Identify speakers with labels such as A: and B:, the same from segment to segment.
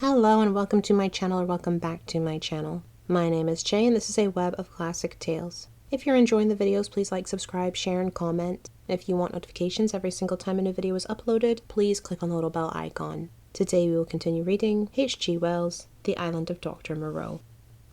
A: Hello and welcome to my channel, or welcome back to my channel. My name is Jay and this is a web of classic tales. If you're enjoying the videos, please like, subscribe, share, and comment. If you want notifications every single time a new video is uploaded, please click on the little bell icon. Today we will continue reading H.G. Wells' The Island of Dr. Moreau.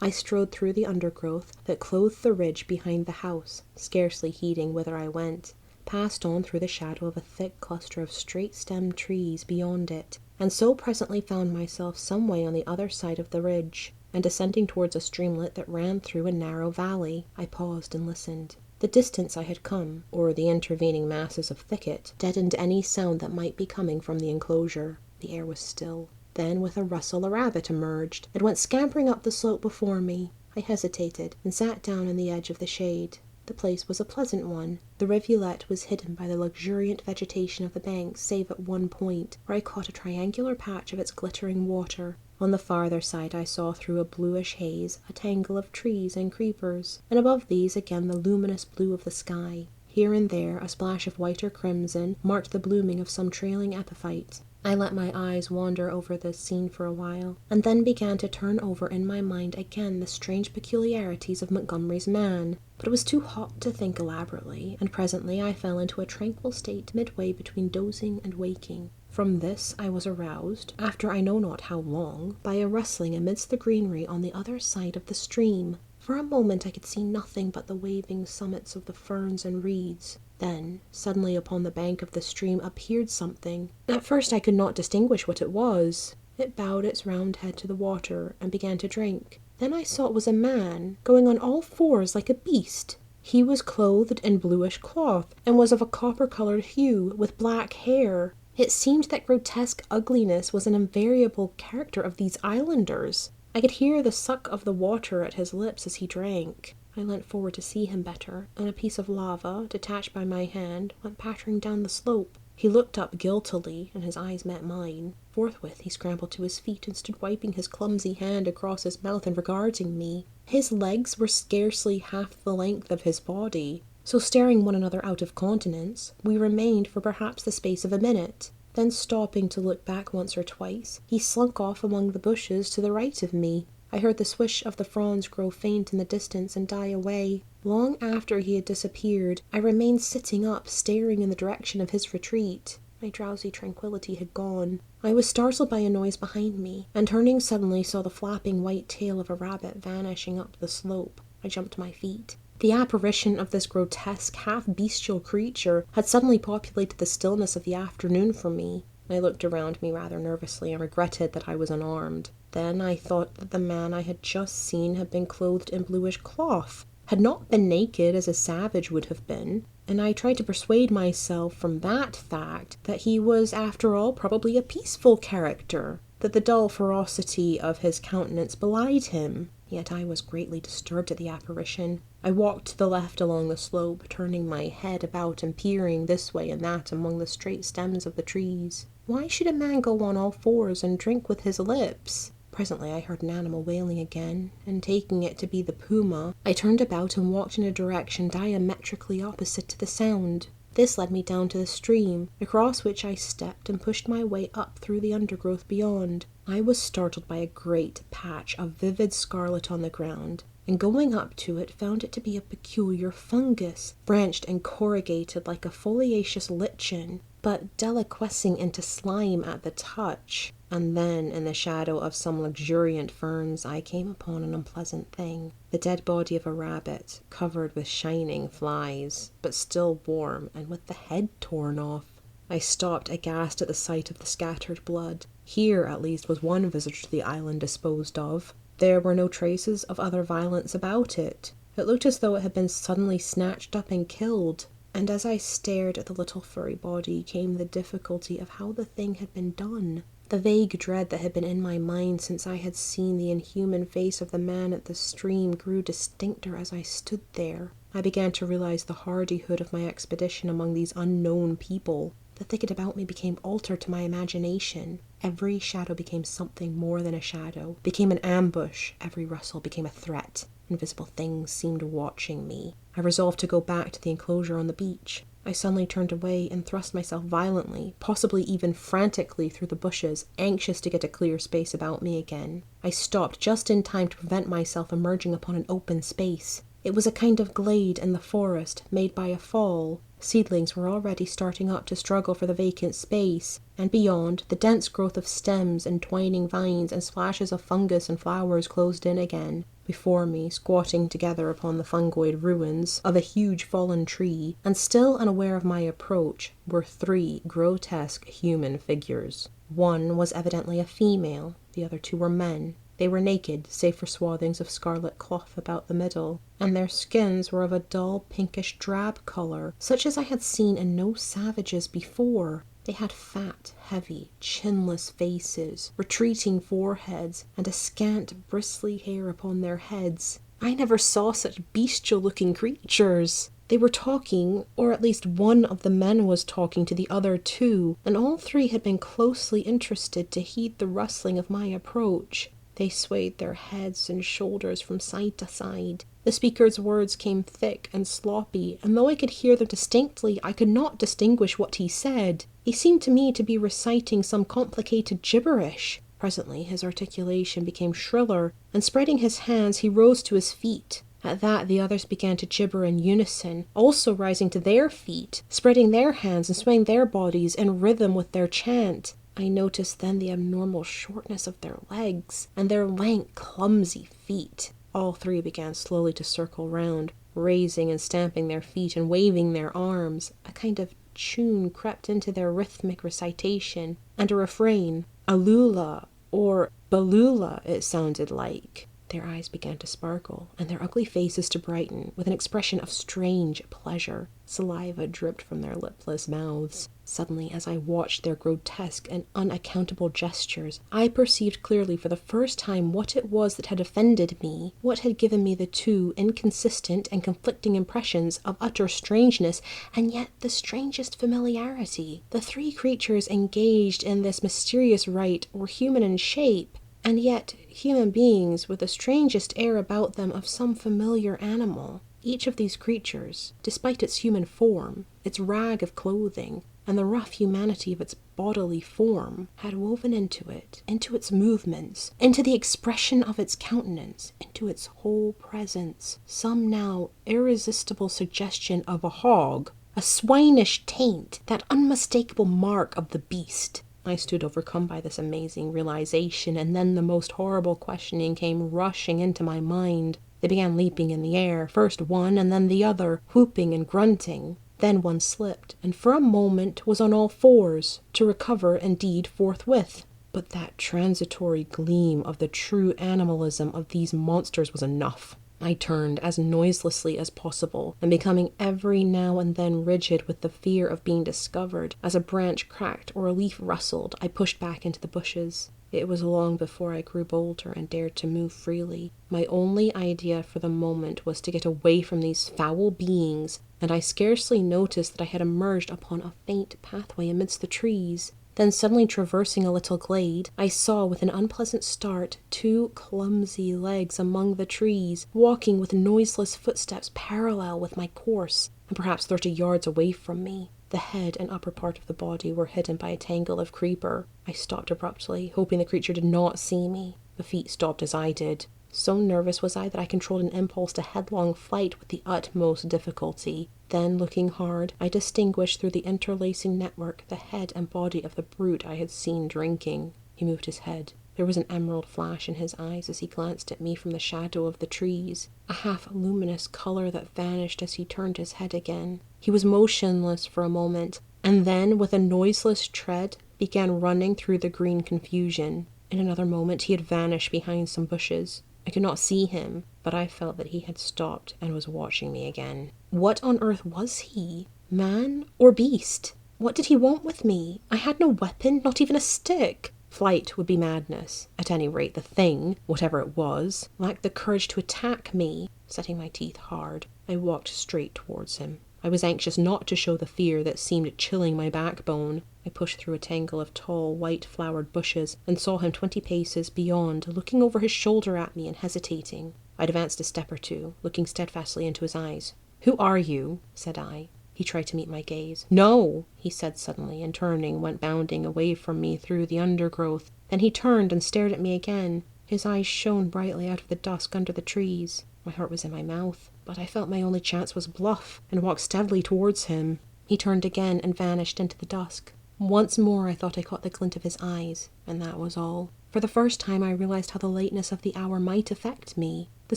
A: I strode through the undergrowth that clothed the ridge behind the house, scarcely heeding whither I went, passed on through the shadow of a thick cluster of straight-stemmed trees beyond it, and so presently found myself some way on the other side of the ridge, and descending towards a streamlet that ran through a narrow valley. I paused and listened. The distance I had come, or the intervening masses of thicket, deadened any sound that might be coming from the enclosure. The air was still. Then, with a rustle, a rabbit emerged, and went scampering up the slope before me. I hesitated, and sat down in the edge of the shade. The place was a pleasant one. The rivulet was hidden by the luxuriant vegetation of the banks, save at one point, where I caught a triangular patch of its glittering water. On the farther side I saw through a bluish haze a tangle of trees and creepers, and above these again the luminous blue of the sky. Here and there a splash of white or crimson marked the blooming of some trailing epiphyte. I let my eyes wander over this scene for a while, and then began to turn over in my mind again the strange peculiarities of Montgomery's man. But it was too hot to think elaborately, and presently I fell into a tranquil state midway between dozing and waking. From this I was aroused, after I know not how long, by a rustling amidst the greenery on the other side of the stream. For a moment I could see nothing but the waving summits of the ferns and reeds. Then, suddenly upon the bank of the stream appeared something. At first I could not distinguish what it was. It bowed its round head to the water, and began to drink. Then I saw it was a man, going on all fours like a beast. He was clothed in bluish cloth, and was of a copper-coloured hue, with black hair. It seemed that grotesque ugliness was an invariable character of these islanders. I could hear the suck of the water at his lips as he drank. I leant forward to see him better, and a piece of lava, detached by my hand, went pattering down the slope. He looked up guiltily, and his eyes met mine. Forthwith he scrambled to his feet and stood wiping his clumsy hand across his mouth and regarding me. His legs were scarcely half the length of his body, so staring one another out of countenance, we remained for perhaps the space of a minute. Then stopping to look back once or twice, he slunk off among the bushes to the right of me. I heard the swish of the fronds grow faint in the distance and die away. Long after he had disappeared, I remained sitting up, staring in the direction of his retreat. My drowsy tranquillity had gone. I was startled by a noise behind me, and turning suddenly saw the flapping white tail of a rabbit vanishing up the slope. I jumped to my feet. The apparition of this grotesque, half-bestial creature had suddenly populated the stillness of the afternoon for me. I looked around me rather nervously and regretted that I was unarmed. Then I thought that the man I had just seen had been clothed in bluish cloth, had not been naked as a savage would have been, and I tried to persuade myself from that fact that he was, after all, probably a peaceful character, that the dull ferocity of his countenance belied him. Yet I was greatly disturbed at the apparition. I walked to the left along the slope, turning my head about and peering this way and that among the straight stems of the trees. Why should a man go on all fours and drink with his lips? Presently I heard an animal wailing again, and taking it to be the puma, I turned about and walked in a direction diametrically opposite to the sound. This led me down to the stream, across which I stepped and pushed my way up through the undergrowth beyond. I was startled by a great patch of vivid scarlet on the ground, and going up to it found it to be a peculiar fungus, branched and corrugated like a foliaceous lichen, but deliquescing into slime at the touch. And then, in the shadow of some luxuriant ferns, I came upon an unpleasant thing. The dead body of a rabbit, covered with shining flies, but still warm and with the head torn off. I stopped aghast at the sight of the scattered blood. Here, at least, was one visitor to the island disposed of. There were no traces of other violence about it. It looked as though it had been suddenly snatched up and killed. And as I stared at the little furry body came the difficulty of how the thing had been done. The vague dread that had been in my mind since I had seen the inhuman face of the man at the stream grew distincter as I stood there. I began to realize the hardihood of my expedition among these unknown people. The thicket about me became altered to my imagination. Every shadow became something more than a shadow, became an ambush. Every rustle became a threat. Invisible things seemed watching me. I resolved to go back to the enclosure on the beach. I suddenly turned away and thrust myself violently, possibly even frantically, through the bushes, anxious to get a clear space about me again. I stopped just in time to prevent myself emerging upon an open space. It was a kind of glade in the forest, made by a fall. Seedlings were already starting up to struggle for the vacant space, and beyond, the dense growth of stems and twining vines and splashes of fungus and flowers closed in again. Before me, squatting together upon the fungoid ruins of a huge fallen tree, and still unaware of my approach, were 3 grotesque human figures. One was evidently a female, the other 2 were men. They were naked, save for swathings of scarlet cloth about the middle, and their skins were of a dull pinkish drab colour, such as I had seen in no savages before. They had fat, heavy, chinless faces, retreating foreheads, and a scant, bristly hair upon their heads. I never saw such bestial-looking creatures. They were talking, or at least one of the men was talking to the other 2, and all 3 had been closely interested to heed the rustling of my approach. They swayed their heads and shoulders from side to side. The speaker's words came thick and sloppy, and though I could hear them distinctly, I could not distinguish what he said. He seemed to me to be reciting some complicated gibberish. Presently his articulation became shriller, and spreading his hands, he rose to his feet. At that, the others began to gibber in unison, also rising to their feet, spreading their hands and swaying their bodies in rhythm with their chant. I noticed then the abnormal shortness of their legs, and their lank, clumsy feet. All 3 began slowly to circle round, raising and stamping their feet and waving their arms. A kind of tune crept into their rhythmic recitation, and a refrain, Alula, or Balula it sounded like. Their eyes began to sparkle, and their ugly faces to brighten, with an expression of strange pleasure. Saliva dripped from their lipless mouths. Suddenly, as I watched their grotesque and unaccountable gestures, I perceived clearly for the first time what it was that had offended me, what had given me the 2 inconsistent and conflicting impressions of utter strangeness, and yet the strangest familiarity. The 3 creatures engaged in this mysterious rite were human in shape, and yet human beings with the strangest air about them of some familiar animal. Each of these creatures, despite its human form, its rag of clothing, and the rough humanity of its bodily form, had woven into it, into its movements, into the expression of its countenance, into its whole presence, some now irresistible suggestion of a hog, a swinish taint, that unmistakable mark of the beast. I stood overcome by this amazing realization, and then the most horrible questioning came rushing into my mind. They began leaping in the air, first one and then the other, whooping and grunting. Then one slipped, and for a moment was on all fours, to recover, indeed, forthwith. But that transitory gleam of the true animalism of these monsters was enough. I turned as noiselessly as possible, and becoming every now and then rigid with the fear of being discovered, as a branch cracked or a leaf rustled, I pushed back into the bushes. It was long before I grew bolder and dared to move freely. My only idea for the moment was to get away from these foul beings, and I scarcely noticed that I had emerged upon a faint pathway amidst the trees. Then suddenly traversing a little glade, I saw with an unpleasant start 2 clumsy legs among the trees, walking with noiseless footsteps parallel with my course, and perhaps 30 yards away from me. The head and upper part of the body were hidden by a tangle of creeper. I stopped abruptly, hoping the creature did not see me. The feet stopped as I did. So nervous was I that I controlled an impulse to headlong flight with the utmost difficulty. Then, looking hard, I distinguished through the interlacing network the head and body of the brute I had seen drinking. He moved his head. There was an emerald flash in his eyes as he glanced at me from the shadow of the trees, a half-luminous color that vanished as he turned his head again. He was motionless for a moment, and then, with a noiseless tread, began running through the green confusion. In another moment he had vanished behind some bushes. I could not see him, but I felt that he had stopped and was watching me again. What on earth was he? Man or beast? What did he want with me? I had no weapon, not even a stick. Flight would be madness. At any rate, the thing, whatever it was, lacked the courage to attack me. Setting my teeth hard, I walked straight towards him. I was anxious not to show the fear that seemed chilling my backbone. I pushed through a tangle of tall, white-flowered bushes and saw him 20 paces beyond, looking over his shoulder at me and hesitating. I advanced a step or 2, looking steadfastly into his eyes. "Who are you?" said I. He tried to meet my gaze. "No!" he said suddenly, and turning, went bounding away from me through the undergrowth. Then he turned and stared at me again. His eyes shone brightly out of the dusk under the trees. My heart was in my mouth, but I felt my only chance was bluff, and walked steadily towards him. He turned again and vanished into the dusk. Once more I thought I caught the glint of his eyes, and that was all. For the first time I realized how the lateness of the hour might affect me. The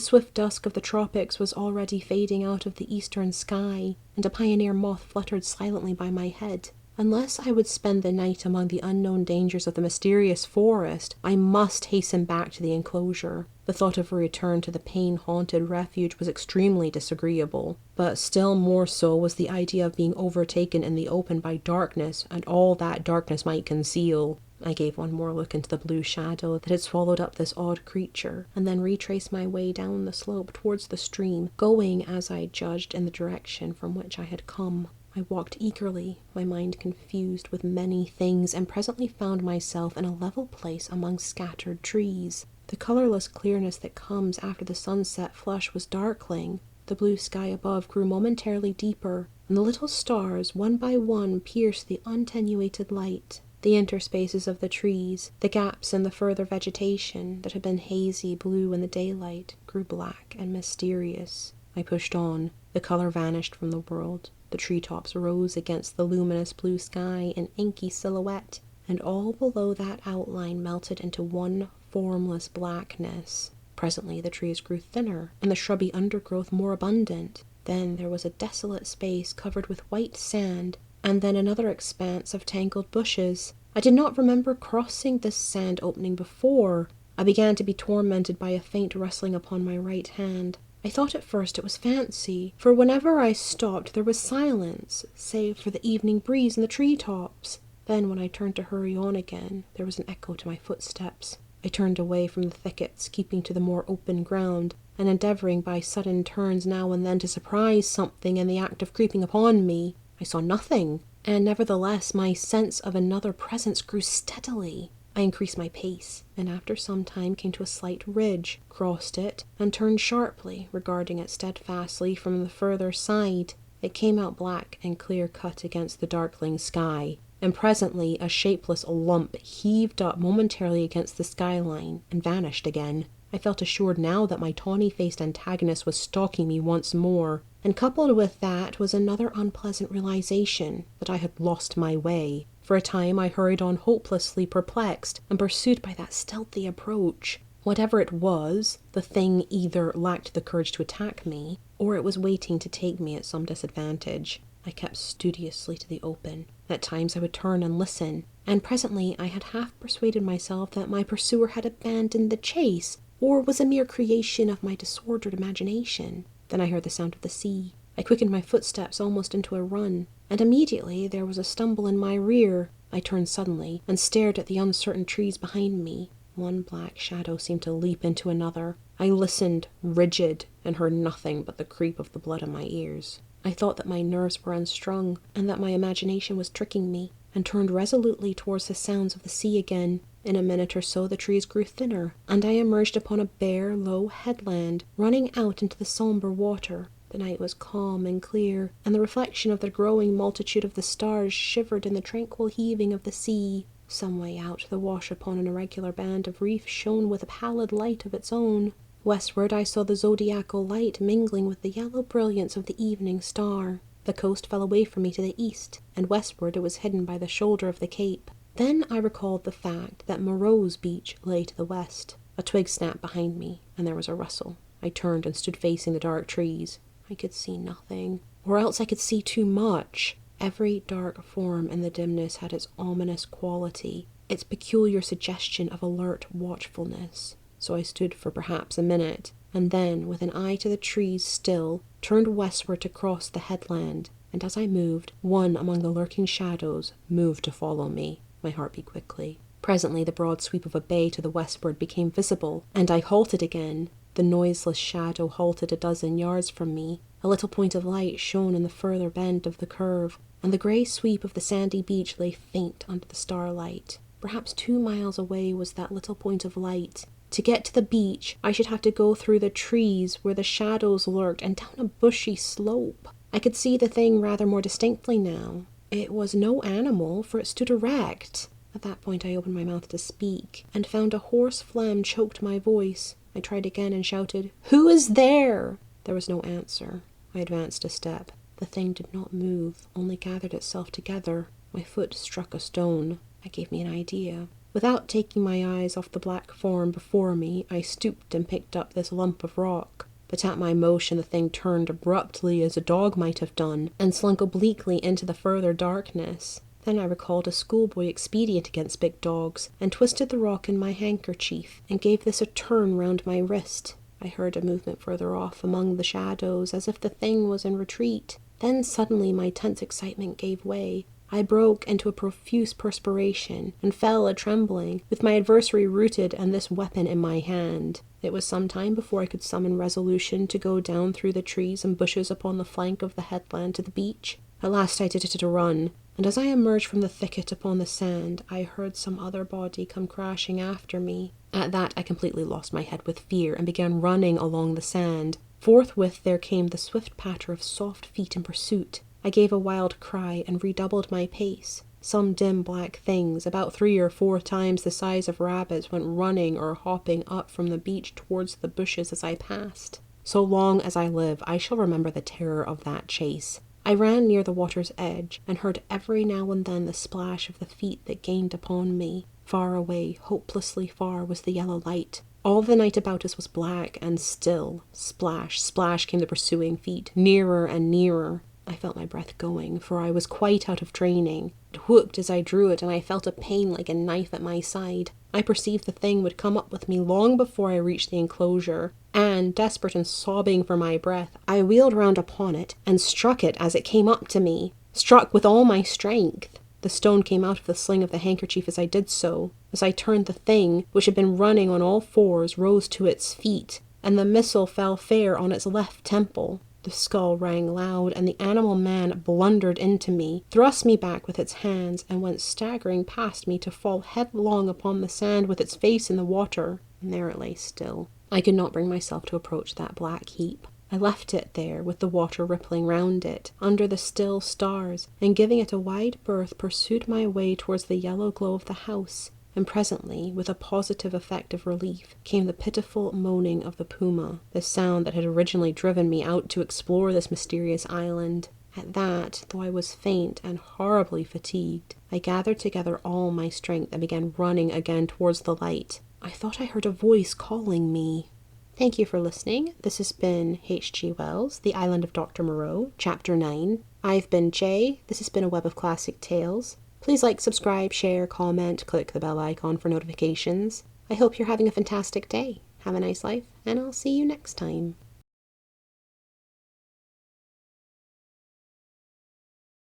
A: swift dusk of the tropics was already fading out of the eastern sky, and a pioneer moth fluttered silently by my head. Unless I would spend the night among the unknown dangers of the mysterious forest, I must hasten back to the enclosure. The thought of a return to the pain-haunted refuge was extremely disagreeable, but still more so was the idea of being overtaken in the open by darkness and all that darkness might conceal. I gave one more look into the blue shadow that had swallowed up this odd creature, and then retraced my way down the slope towards the stream, going, as I judged, in the direction from which I had come. I walked eagerly, my mind confused with many things, and presently found myself in a level place among scattered trees. The colorless clearness that comes after the sunset flush was darkling. The blue sky above grew momentarily deeper, and the little stars, one by one, pierced the untenuated light. The interspaces of the trees, the gaps in the further vegetation that had been hazy blue in the daylight, grew black and mysterious. I pushed on. The color vanished from the world. The treetops rose against the luminous blue sky in inky silhouette, and all below that outline melted into one formless blackness. Presently the trees grew thinner, and the shrubby undergrowth more abundant. Then there was a desolate space covered with white sand, and then another expanse of tangled bushes. I did not remember crossing this sand opening before. I began to be tormented by a faint rustling upon my right hand. I thought at first it was fancy, for whenever I stopped there was silence, save for the evening breeze in the treetops. Then when I turned to hurry on again, there was an echo to my footsteps. I turned away from the thickets, keeping to the more open ground, and endeavouring by sudden turns now and then to surprise something in the act of creeping upon me. I saw nothing, and nevertheless my sense of another presence grew steadily. I increased my pace, and after some time came to a slight ridge, crossed it, and turned sharply, regarding it steadfastly from the further side. It came out black and clear-cut against the darkling sky, and presently a shapeless lump heaved up momentarily against the skyline and vanished again. I felt assured now that my tawny-faced antagonist was stalking me once more, and coupled with that was another unpleasant realization that I had lost my way. For a time I hurried on hopelessly perplexed and pursued by that stealthy approach. Whatever it was, the thing either lacked the courage to attack me, or it was waiting to take me at some disadvantage. I kept studiously to the open. At times I would turn and listen, and presently I had half persuaded myself that my pursuer had abandoned the chase, or was a mere creation of my disordered imagination. Then I heard the sound of the sea. I quickened my footsteps almost into a run, and immediately there was a stumble in my rear. I turned suddenly and stared at the uncertain trees behind me. One black shadow seemed to leap into another. I listened, rigid, and heard nothing but the creep of the blood in my ears. I thought that my nerves were unstrung, and that my imagination was tricking me, and turned resolutely towards the sounds of the sea again. In a minute or so the trees grew thinner, and I emerged upon a bare, low headland, running out into the sombre water. The night was calm and clear, and the reflection of the growing multitude of the stars shivered in the tranquil heaving of the sea. Some way out, the wash upon an irregular band of reef shone with a pallid light of its own. Westward I saw the zodiacal light mingling with the yellow brilliance of the evening star. The coast fell away from me to the east, and westward it was hidden by the shoulder of the cape. Then I recalled the fact that Moreau's beach lay to the west. A twig snapped behind me, and there was a rustle. I turned and stood facing the dark trees. I could see nothing, or else I could see too much. Every dark form in the dimness had its ominous quality, its peculiar suggestion of alert watchfulness. So I stood for perhaps a minute, and then, with an eye to the trees still, turned westward to cross the headland, and as I moved, one among the lurking shadows moved to follow me. My heart beat quickly. Presently the broad sweep of a bay to the westward became visible, and I halted again. The noiseless shadow halted a dozen yards from me. A little point of light shone in the further bend of the curve, and the grey sweep of the sandy beach lay faint under the starlight. Perhaps 2 miles away was that little point of light. To get to the beach, I should have to go through the trees where the shadows lurked and down a bushy slope. I could see the thing rather more distinctly now. It was no animal, for it stood erect. At that point I opened my mouth to speak, and found a hoarse phlegm choked my voice. I tried again and shouted, "Who is there?" There was no answer. I advanced a step. The thing did not move, only gathered itself together. My foot struck a stone. That gave me an idea. Without taking my eyes off the black form before me, I stooped and picked up this lump of rock. But at my motion the thing turned abruptly, as a dog might have done, and slunk obliquely into the further darkness. Then I recalled a schoolboy expedient against big dogs, and twisted the rock in my handkerchief, and gave this a turn round my wrist. I heard a movement further off among the shadows, as if the thing was in retreat. Then suddenly my tense excitement gave way. I broke into a profuse perspiration, and fell a-trembling, with my adversary rooted and this weapon in my hand. It was some time before I could summon resolution to go down through the trees and bushes upon the flank of the headland to the beach. At last I did it at a run, and as I emerged from the thicket upon the sand, I heard some other body come crashing after me. At that I completely lost my head with fear, and began running along the sand. Forthwith there came the swift patter of soft feet in pursuit. I gave a wild cry and redoubled my pace. Some dim black things, about 3 or 4 times the size of rabbits, went running or hopping up from the beach towards the bushes as I passed. So long as I live, I shall remember the terror of that chase. I ran near the water's edge, and heard every now and then the splash of the feet that gained upon me. Far away, hopelessly far, was the yellow light. All the night about us was black and still. Splash, splash came the pursuing feet, nearer and nearer. I felt my breath going, for I was quite out of training. It whooped as I drew it, and I felt a pain like a knife at my side. I perceived the thing would come up with me long before I reached the enclosure, and, desperate and sobbing for my breath, I wheeled round upon it, and struck it as it came up to me. Struck with all my strength. The stone came out of the sling of the handkerchief as I did so. As I turned, the thing, which had been running on all fours, rose to its feet, and the missile fell fair on its left temple. The skull rang loud, and the animal man blundered into me, thrust me back with its hands, and went staggering past me to fall headlong upon the sand with its face in the water. And there it lay still. I could not bring myself to approach that black heap. I left it there, with the water rippling round it, under the still stars, and giving it a wide berth, pursued my way towards the yellow glow of the house. And presently, with a positive effect of relief, came the pitiful moaning of the puma, the sound that had originally driven me out to explore this mysterious island. At that, though I was faint and horribly fatigued, I gathered together all my strength and began running again towards the light. I thought I heard a voice calling me. Thank you for listening. This has been H.G. Wells, The Island of Dr. Moreau, Chapter 9. I've been Jay. This has been a Web of Classic Tales. Please like, subscribe, share, comment, click the bell icon for notifications. I hope you're having a fantastic day. Have a nice life, and I'll see you next time.